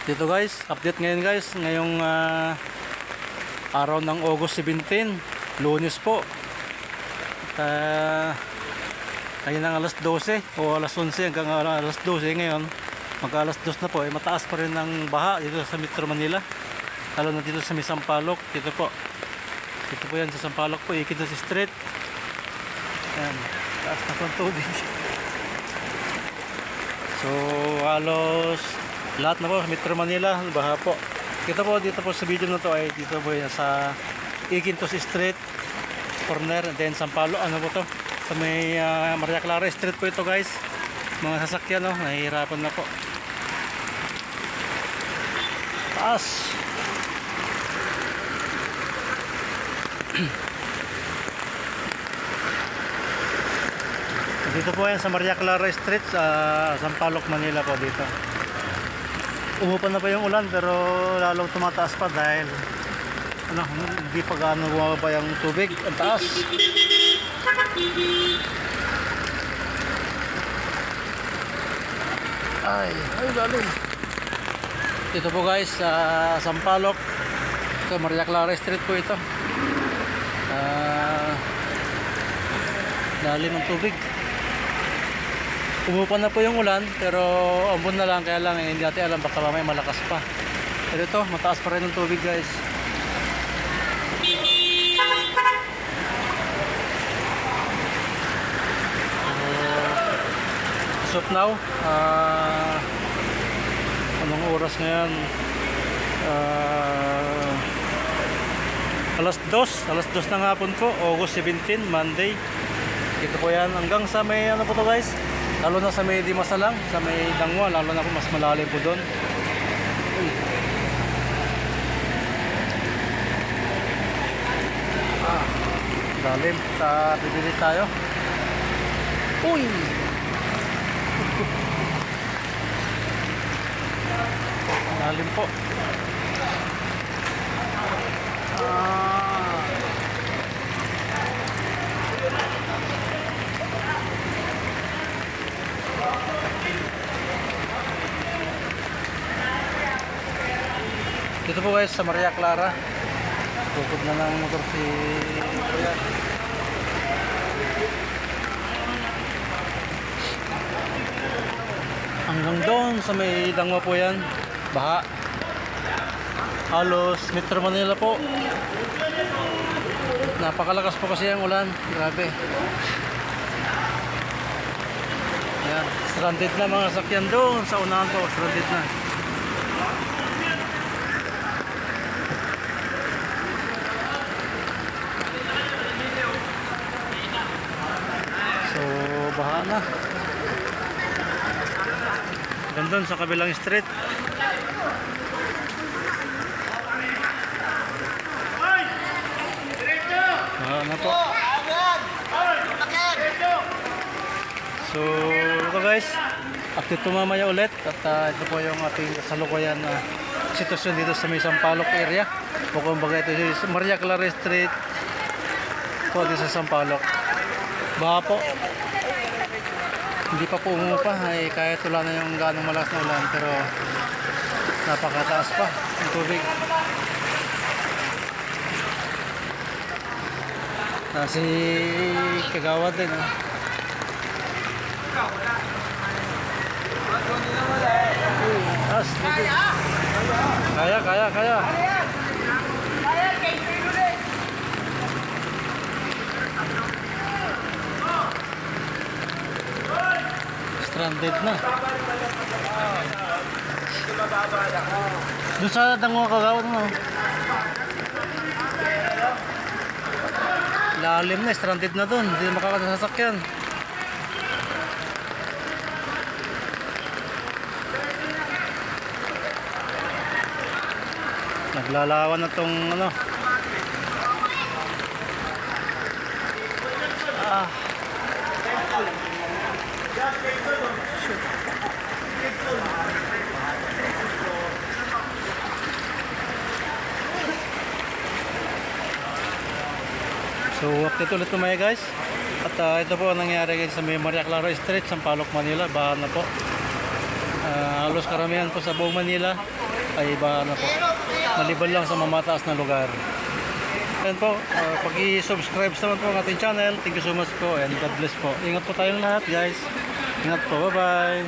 Dito guys, update ngayon guys, ngayong araw ng August 17, Lunes po. At kaya ng alas 12 o alas 11 hanggang alas 12 ngayon, magka alas 2 na po, mataas pa rin ang baha dito sa Metro Manila. Lalo na dito sa may Sampaloc, dito po. Dito po yan sa Sampaloc po, Iquitos Street. Yan, taas na po ang tubig. So halos lahat na po sa Metro Manila, baha po. Kita po dito po sa video na to ay dito po yan sa Iquitos Street corner, then Sampaloc, ano po to? Sa may Maria Clara Street po ito guys. Mga sasakyan no, nahihirapan na po. Taas. Dito po yan sa Maria Clara Street sa Sampaloc, Manila po dito. Umupan na pa yung ulan pero lalong tumataas pa dahil ano, hindi pa gaano bumababa yung tubig. Ang taas. Ay galing. Dito po guys sa Sampaloc. Ito Maria Clara Street po ito. Lalim ng tubig. Umupan na po yung ulan pero ambon na lang, kaya lang hindi natin alam, baka mamaya malakas pa. Pero ito, mataas pa rin ang tubig guys. So, now anong oras ngayon? Alas 2 ng hapon po, August 17, Monday. Dito po yan hanggang sa may ano po to guys, lalo na sa may Dimasalang, sa may Dangwa, lalo na po mas malalim po doon. Lalim. Sa bibili tayo. Uy! Lalim po. Dito po guys sa Maria Clara. Tukod na ng motor si Kuya. Hanggang doon sa may Dangwa po yan, baha. Halos Metro Manila po. Napakalakas po kasi ang ulan. Grabe. Ayan, stranded na mga sakyan doon sa unahan po, stranded na. Baha na. Gandun sa kabilang street. Baha na po. So ito guys, update to mamaya ulit. At ito po yung ating kasalukuyan na sitwasyon dito sa may Sampaloc area. O kumbaga ito sa Maria Clara Street po dito sa Sampaloc. Baha po. Hindi pa po umupa, ay kahit wala na yung ganong malakas na ulan, pero napakataas pa ang tubig. Si Kagawad din Kaya stranded na. Doon sa Dangwa Kagawad mo. Lalim na, stranded na doon. Hindi na makakasasakyan. Naglalawan na tong ano. So update ulit tumaya guys. At ito po ang nangyari guys sa may Maria Clara Street, Sampaloc, Manila. Baha na po. Halos karamihan po sa buong Manila ay iba na po. Maliban lang sa mamataas na lugar. Ayan po, pag-i-subscribe naman po ang ating channel. Thank you so much po and God bless po. Ingat po tayong lahat guys. Ingat po, bye bye.